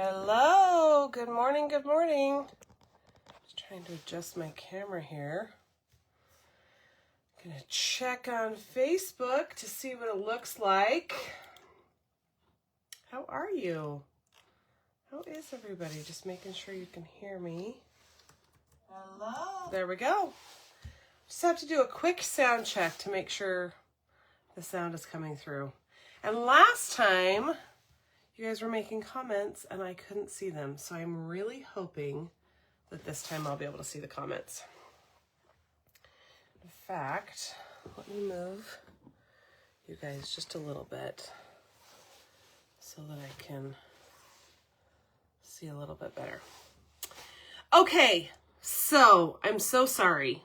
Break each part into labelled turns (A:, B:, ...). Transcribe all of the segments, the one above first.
A: Hello, good morning, good morning. Just trying to adjust my camera here. Gonna check on Facebook to see what it looks like. How are you? How is everybody? Just making sure you can hear me. Hello. There we go. Just have to do a quick sound check to make sure the sound is coming through. And last time, you guys were making comments and I couldn't see them. So I'm really hoping that this time I'll be able to see the comments. In fact, let me move you guys just a little bit so that I can see a little bit better. Okay, so I'm so sorry.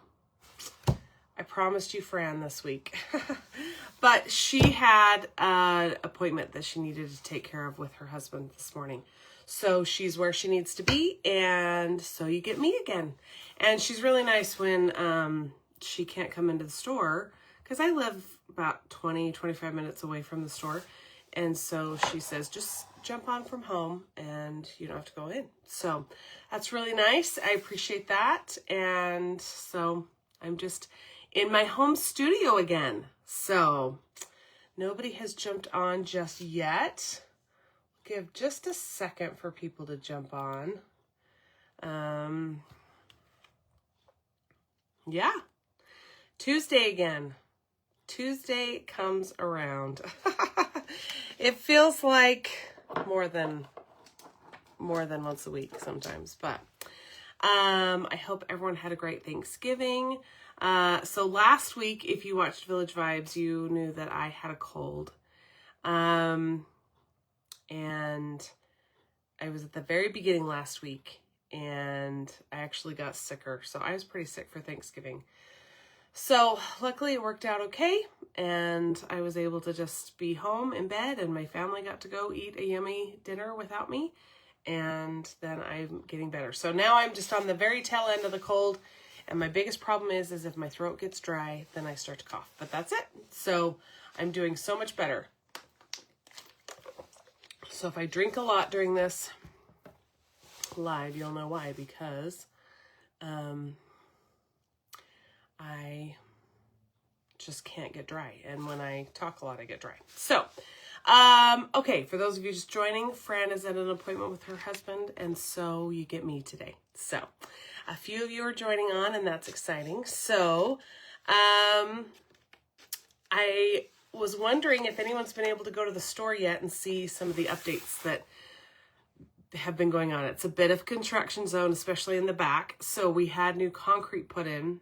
A: I promised you Fran this week, but she had an appointment that she needed to take care of with her husband this morning. So she's where she needs to be, and so you get me again. And she's really nice when she can't come into the store, because I live about 20-25 minutes away from the store. And so she says, just jump on from home and you don't have to go in. So that's really nice. I appreciate that. And so I'm just in my home studio again. So nobody has jumped on just yet. Give just a second for people to jump on. Yeah. Tuesday again. Tuesday comes around. It feels like more than once a week sometimes, but I hope everyone had a great Thanksgiving. So last week, if you watched Village Vibes, you knew that I had a cold. And I was at the very beginning last week, and I actually got sicker. So I was pretty sick for Thanksgiving. So luckily it worked out okay, and I was able to just be home in bed, and my family got to go eat a yummy dinner without me, and then I'm getting better. So now I'm just on the very tail end of the cold, and my biggest problem is if my throat gets dry, then I start to cough, but that's it. So I'm doing so much better. So if I drink a lot during this live, you'll know why, because I just can't get dry. And when I talk a lot, I get dry. So, okay, for those of you just joining, Fran is at an appointment with her husband, and so you get me today. So, a few of you are joining on, and that's exciting. So, I was wondering if anyone's been able to go to the store yet and see some of the updates that have been going on. It's a bit of construction zone, especially in the back. So we had new concrete put in.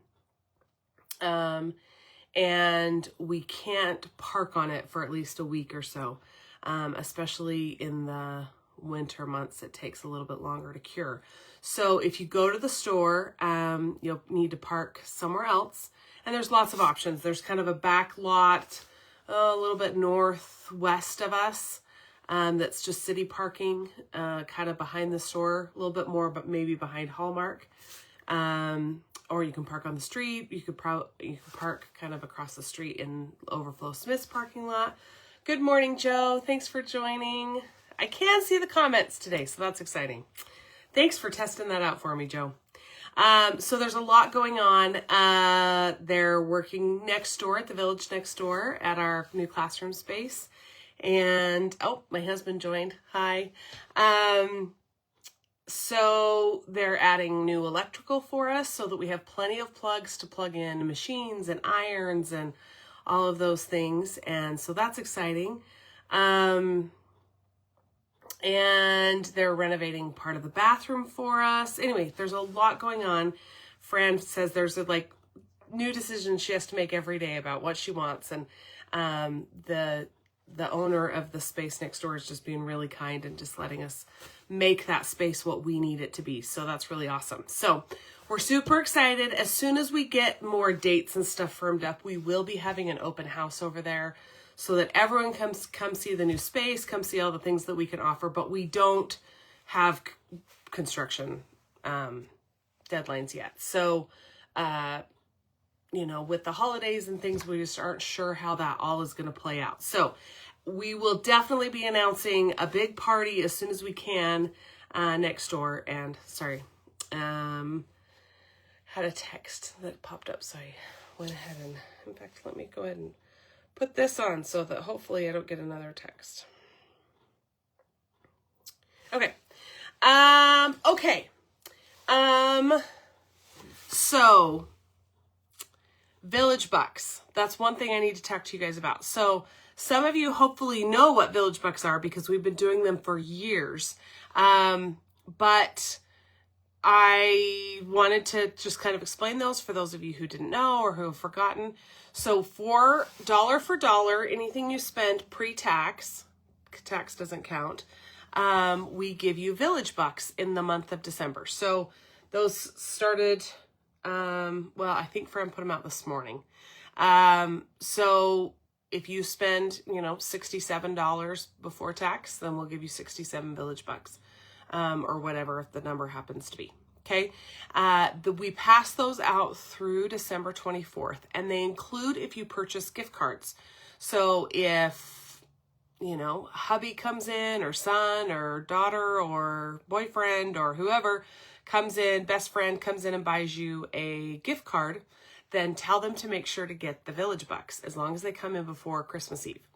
A: And we can't park on it for at least a week or so, especially in the winter months. It takes a little bit longer to cure. So if you go to the store, you'll need to park somewhere else. And there's lots of options. There's kind of a back lot, a little bit northwest of us, that's just city parking, kind of behind the store, a little bit more, but maybe behind Hallmark. Or you can park on the street. You could park kind of across the street in Overflow Smith's parking lot. Good morning, Joe. Thanks for joining. I can see the comments today, so that's exciting. Thanks for testing that out for me, Joe. So there's a lot going on. They're working next door at the village next door at our new classroom space. And, oh, my husband joined. Hi. So they're adding new electrical for us so that we have plenty of plugs to plug in machines and irons and all of those things. And so that's exciting. And they're renovating part of the bathroom for us. Anyway, there's a lot going on. Fran says there's new decisions she has to make every day about what she wants. And the owner of the space next door is just being really kind and just letting us make that space what we need it to be. So that's really awesome. So we're super excited. As soon as we get more dates and stuff firmed up, we will be having an open house over there so that everyone come see the new space, come see all the things that we can offer, but we don't have construction deadlines yet. So, with the holidays and things, we just aren't sure how that all is going to play out. So we will definitely be announcing a big party as soon as we can next door. And sorry, had a text that popped up, so I went ahead and, in fact, let me go ahead and put this on so that hopefully I don't get another text. Okay. So Village Bucks. That's one thing I need to talk to you guys about. So some of you hopefully know what Village Bucks are because we've been doing them for years. But I wanted to just kind of explain those for those of you who didn't know or who have forgotten. So for dollar, anything you spend pre-tax, tax doesn't count, we give you Village Bucks in the month of December. So those started, well, I think Fran put them out this morning. So if you spend, $67 before tax, then we'll give you 67 Village Bucks. Or whatever the number happens to be. Okay. We pass those out through December 24th, and they include if you purchase gift cards. So if, hubby comes in, or son or daughter or boyfriend or whoever comes in, best friend comes in and buys you a gift card, then tell them to make sure to get the Village Bucks as long as they come in before Christmas Eve.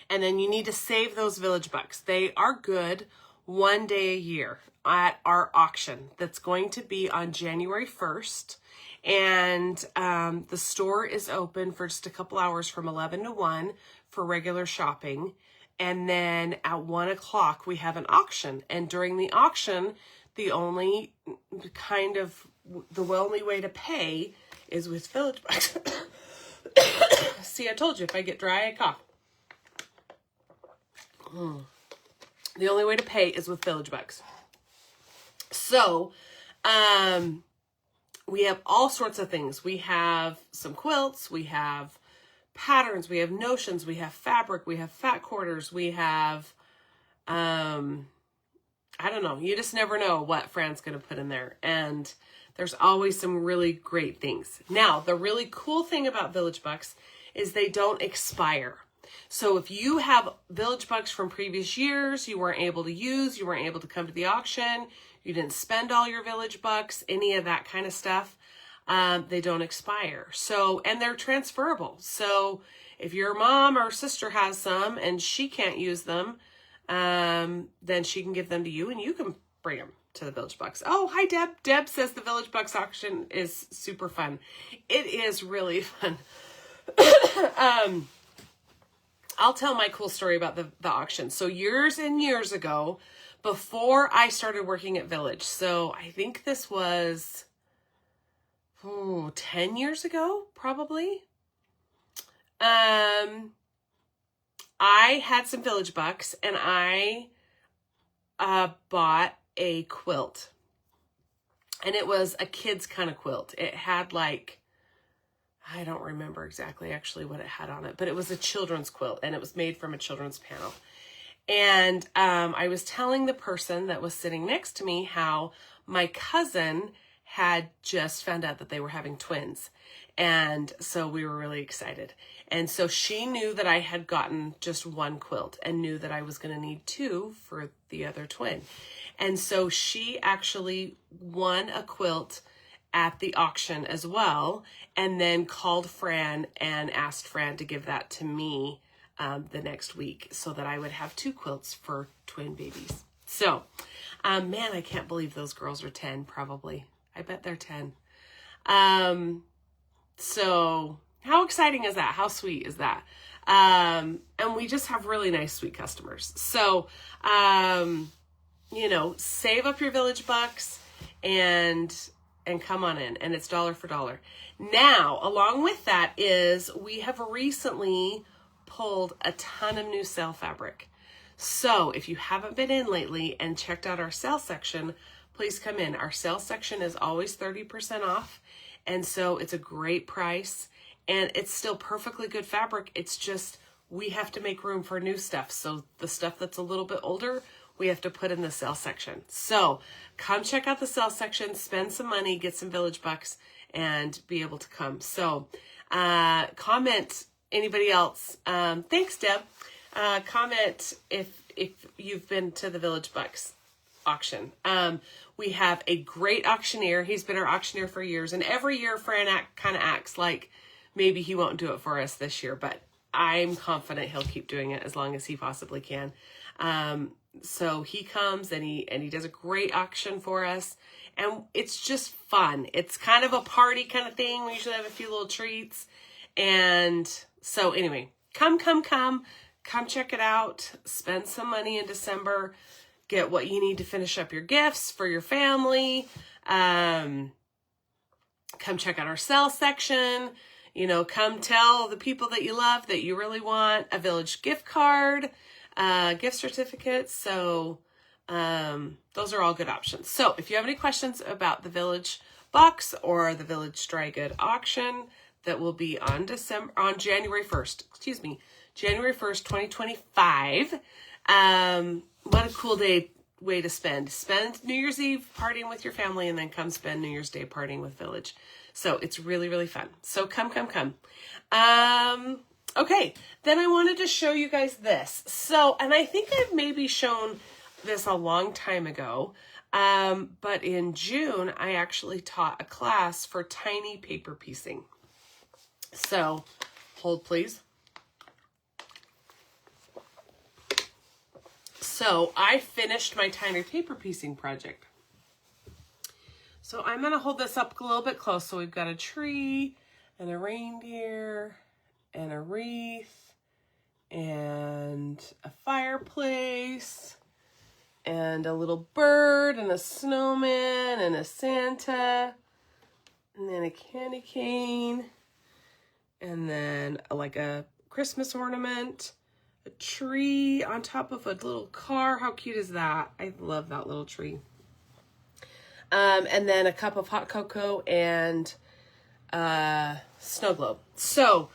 A: And then you need to save those Village Bucks. They are good one day a year at our auction that's going to be on January 1st. And the store is open for just a couple hours from 11 to 1 for regular shopping. And then at 1 o'clock, we have an auction. And during the auction, the only way to pay is with Village Bucks. See, I told you, if I get dry, I cough. The only way to pay is with Village Bucks. So, we have all sorts of things. We have some quilts, we have patterns, we have notions, we have fabric, we have fat quarters, we have, I don't know. You just never know what Fran's going to put in there. And there's always some really great things. Now, the really cool thing about Village Bucks is they don't expire. So if you have Village Bucks from previous years, you weren't able to use, you weren't able to come to the auction, you didn't spend all your Village Bucks, any of that kind of stuff, they don't expire. So, and they're transferable. So if your mom or sister has some and she can't use them, then she can give them to you and you can bring them to the Village Bucks. Oh, hi, Deb. Deb says the Village Bucks auction is super fun. It is really fun. I'll tell my cool story about the auction. So years and years ago, before I started working at Village, so I think this was 10 years ago, probably. I had some Village Bucks and I bought a quilt. And it was a kid's kind of quilt. It had I don't remember exactly actually what it had on it, but it was a children's quilt and it was made from a children's panel. And I was telling the person that was sitting next to me how my cousin had just found out that they were having twins. And so we were really excited. And so she knew that I had gotten just one quilt and knew that I was going to need two for the other twin. And so she actually won a quilt at the auction as well, and then called Fran and asked Fran to give that to me the next week so that I would have two quilts for twin babies. So, man, I can't believe those girls are 10 probably. I bet they're 10. So how exciting is that? How sweet is that? And we just have really nice, sweet customers. So, save up your Village Bucks and come on in, and it's dollar for dollar. Now, along with that is we have recently pulled a ton of new sale fabric. So if you haven't been in lately and checked out our sale section, please come in. Our sale section is always 30% off. And so it's a great price and it's still perfectly good fabric. It's just, we have to make room for new stuff. So the stuff that's a little bit older, we have to put in the sale section. So come check out the sale section, spend some money, get some Village Bucks, and be able to come. So comment Anybody else? Thanks, Deb. Comment if you've been to the Village Bucks auction. We have a great auctioneer. He's been our auctioneer for years, and every year Fran kind of acts like maybe he won't do it for us this year, but I'm confident he'll keep doing it as long as he possibly can. So he comes and he does a great auction for us, and it's just fun. It's kind of a party kind of thing. We usually have a few little treats. And so anyway, come check it out. Spend some money in December. Get what you need to finish up your gifts for your family. Come check out our sale section. You know, come tell the people that you love that you really want a Village gift card, gift certificates. So those are all good options. So if you have any questions about the Village Box or the Village Dry Good auction that will be on January 1st, January 1st, 2025. What a cool way to spend New Year's Eve partying with your family, and then come spend New Year's Day partying with Village. So it's really, really fun. So come. Okay, then I wanted to show you guys this. So, and I think I've maybe shown this a long time ago, but in June, I actually taught a class for tiny paper piecing. So, hold please. So, I finished my tiny paper piecing project. So, I'm going to hold this up a little bit close. So, we've got a tree and a reindeer and a wreath and a fireplace and a little bird and a snowman and a Santa and then a candy cane and then like a Christmas ornament, a tree on top of a little car. How cute is that? I love that little tree. And then a cup of hot cocoa and snow globe. So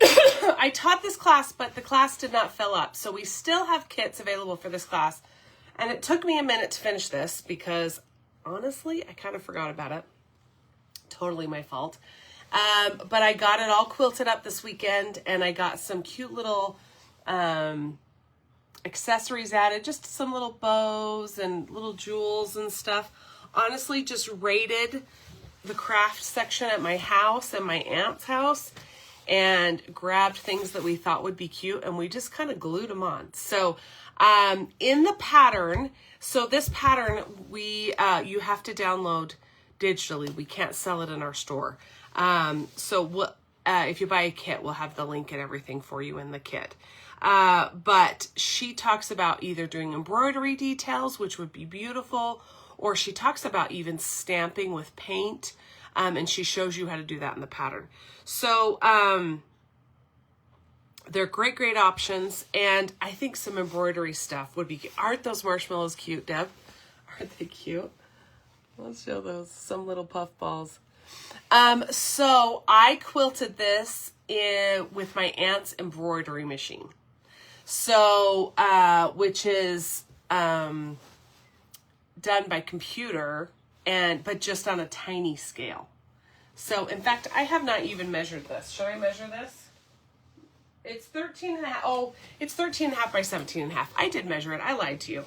A: I taught this class, but the class did not fill up. So we still have kits available for this class. And it took me a minute to finish this because honestly, I kind of forgot about it. Totally my fault. But I got it all quilted up this weekend, and I got some cute little accessories added, just some little bows and little jewels and stuff. Honestly, just raided the craft section at my house and my aunt's house and grabbed things that we thought would be cute, and we just kind of glued them on. So in the pattern, so this pattern you have to download digitally. We can't sell it in our store. So if you buy a kit, we'll have the link and everything for you in the kit. But she talks about either doing embroidery details, which would be beautiful, or she talks about even stamping with paint. And she shows you how to do that in the pattern. So, they're great options. And I think some embroidery stuff would be cute. Aren't those marshmallows cute, Deb? Aren't they cute? Let's show those, some little puff balls. So I quilted this with my aunt's embroidery machine. So, which is, done by computer but just on a tiny scale. So in fact, I have not even measured this. Should I measure this? It's 13 and a half. Oh, it's 13 and a half by 17 and a half. I did measure it. I lied to you.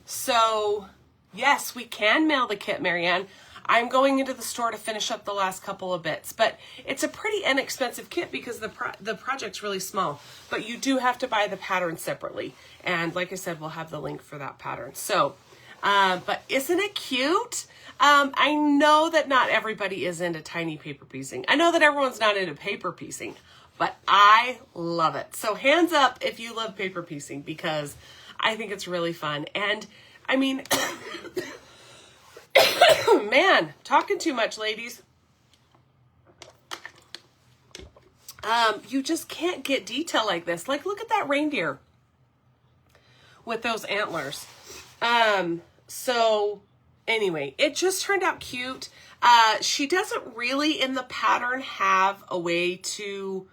A: So yes, we can mail the kit, Marianne. I'm going into the store to finish up the last couple of bits, but it's a pretty inexpensive kit because the project's really small, but you do have to buy the pattern separately. And like I said, we'll have the link for that pattern. So, but isn't it cute? I know that not everybody is into tiny paper piecing. I know that everyone's not into paper piecing, but I love it. So hands up if you love paper piecing, because I think it's really fun. And I mean, man, talking too much, ladies. You just can't get detail like this. Like, look at that reindeer with those antlers. So anyway, it just turned out cute. She doesn't really in the pattern have a way to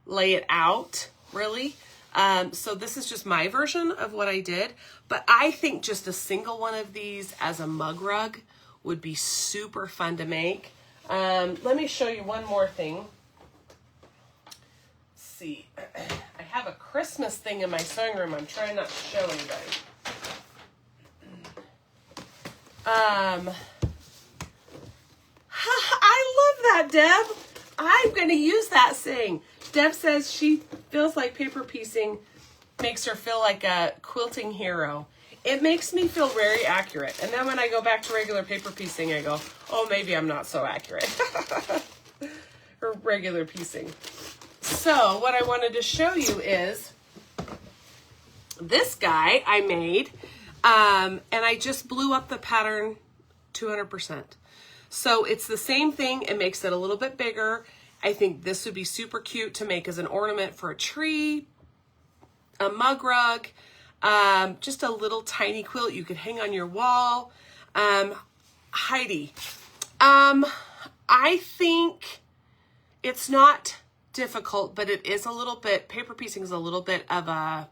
A: lay it out, really. So this is just my version of what I did, but I think just a single one of these as a mug rug would be super fun to make. Let me show you one more thing. see. I have a Christmas thing in my sewing room. I'm trying not to show anybody. I love that, Deb. I'm going to use that saying. Deb says she feels like paper piecing makes her feel like a quilting hero. It makes me feel very accurate. And then when I go back to regular paper piecing, I go, oh, maybe I'm not so accurate. Or regular piecing. So what I wanted to show you is this guy I made, and I just blew up the pattern 200%. So it's the same thing. It makes it a little bit bigger. I think this would be super cute to make as an ornament for a tree, a mug rug, just a little tiny quilt you could hang on your wall. Heidi, I think it's not difficult, but it is a little bit, paper piecing is a little bit of a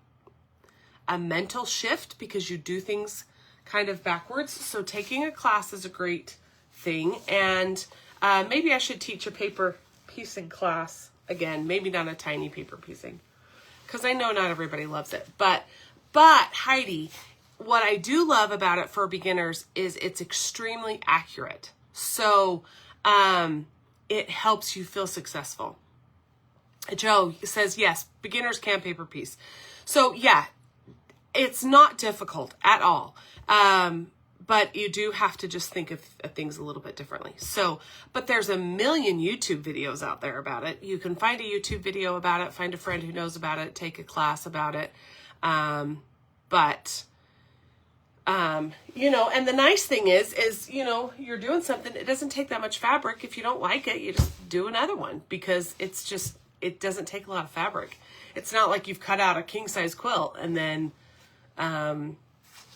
A: mental shift because you do things kind of backwards. So taking a class is a great thing. And maybe I should teach a paper piecing class again, maybe not a tiny paper piecing, because I know not everybody loves it. But Heidi, what I do love about it for beginners is it's extremely accurate. So it helps you feel successful. Joe says, yes, beginners can paper piece. So yeah, it's not difficult at all. But you do have to just think of things a little bit differently. So, but there's a million YouTube videos out there about it. You can find a YouTube video about it, find a friend who knows about it, take a class about it. You know, and the nice thing is, you know, you're doing something, it doesn't take that much fabric. If you don't like it, you just do another one because it's just, it doesn't take a lot of fabric. It's not like you've cut out a king size quilt and then,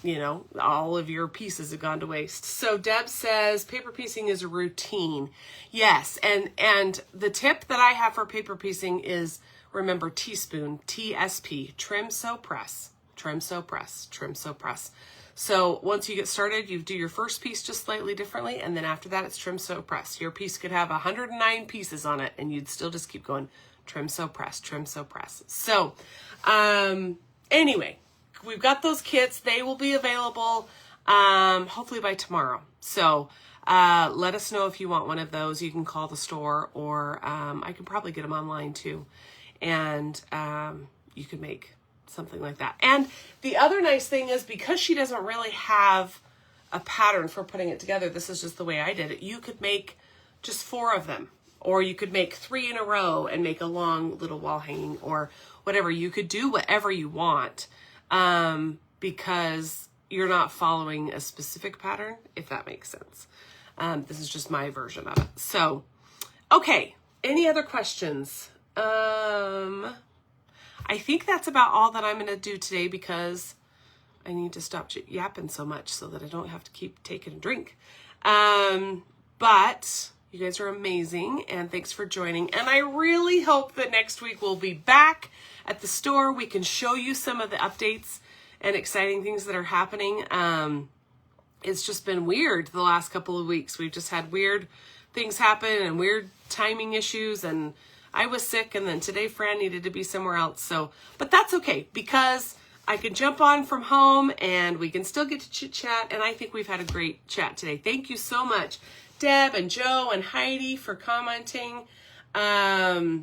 A: you know, all of your pieces have gone to waste. So Deb says paper piecing is a routine. Yes. And the tip that I have for paper piecing is, remember, teaspoon, TSP, trim, sew, press, trim, sew, press, trim, sew, press. So once you get started, you do your first piece just slightly differently. And then after that, it's trim, sew, press. Your piece could have 109 pieces on it and you'd still just keep going trim, sew, press, trim, sew, press. So, anyway, we've got those kits. They will be available, hopefully by tomorrow. So, let us know if you want one of those. You can call the store or, I can probably get them online too. And, you can make something like that. And the other nice thing is because she doesn't really have a pattern for putting it together, this is just the way I did it. You could make just 4 of them, or you could make 3 in a row and make a long little wall hanging or whatever. You could do whatever you want, because you're not following a specific pattern, if that makes sense. This is just my version of it. So, okay. Any other questions? I think that's about all that I'm going to do today because I need to stop yapping so much so that I don't have to keep taking a drink. But you guys are amazing and thanks for joining. And I really hope that next week we'll be back at the store. We can show you some of the updates and exciting things that are happening. It's just been weird the last couple of weeks. We've just had weird things happen and weird timing issues, and I was sick, and then today Fran needed to be somewhere else. So, but that's okay because I can jump on from home and we can still get to chit chat. And I think we've had a great chat today. Thank you so much, Deb and Joe and Heidi, for commenting. Yeah,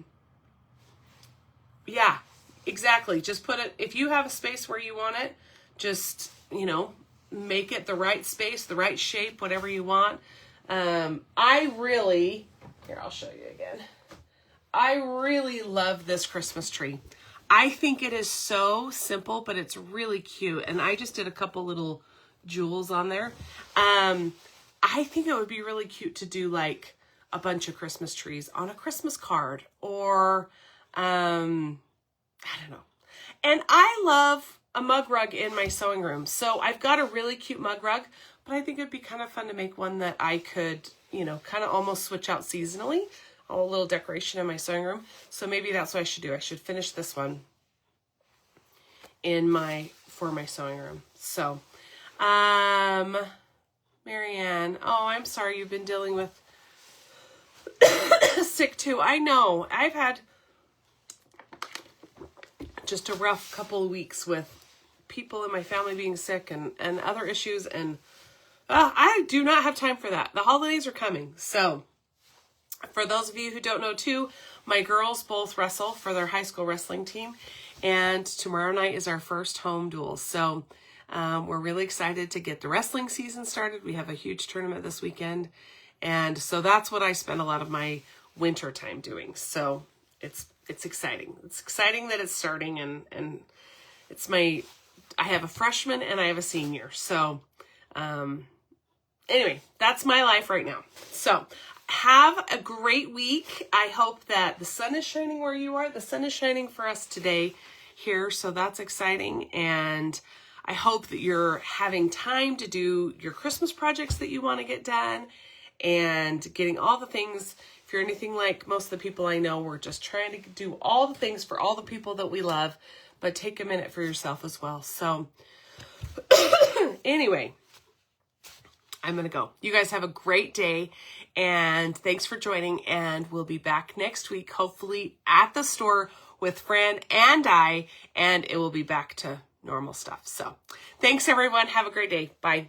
A: exactly. Just put it, if you have a space where you want it, just, you know, make it the right space, the right shape, whatever you want. I really, here, I'll show you again. I really love this Christmas tree. I think it is so simple, but it's really cute. And I just did a couple little jewels on there. I think it would be really cute to do like a bunch of Christmas trees on a Christmas card or, I don't know. And I love a mug rug in my sewing room. So I've got a really cute mug rug, but I think it'd be kind of fun to make one that I could, you know, kind of almost switch out seasonally. A little decoration in my sewing room. So maybe that's what I should do. I should finish this one for my sewing room. So, Marianne, oh, I'm sorry you've been dealing with sick too. I know. I've had just a rough couple of weeks with people in my family being sick and other issues. And I do not have time for that. The holidays are coming. So for those of you who don't know too, my girls both wrestle for their high school wrestling team. And tomorrow night is our first home duel. So we're really excited to get the wrestling season started. We have a huge tournament this weekend. And so that's what I spend a lot of my winter time doing. So it's exciting. It's exciting that it's starting, and it's I have a freshman and I have a senior. So anyway, that's my life right now. So have a great week. I hope that the sun is shining where you are. The sun is shining for us today here. So that's exciting. And I hope that you're having time to do your Christmas projects that you want to get done and getting all the things. If you're anything like most of the people I know, we're just trying to do all the things for all the people that we love, but take a minute for yourself as well. So anyway, I'm going to go. You guys have a great day, and thanks for joining, and we'll be back next week, hopefully at the store with Fran and I, and it will be back to normal stuff. So thanks everyone. Have a great day. Bye.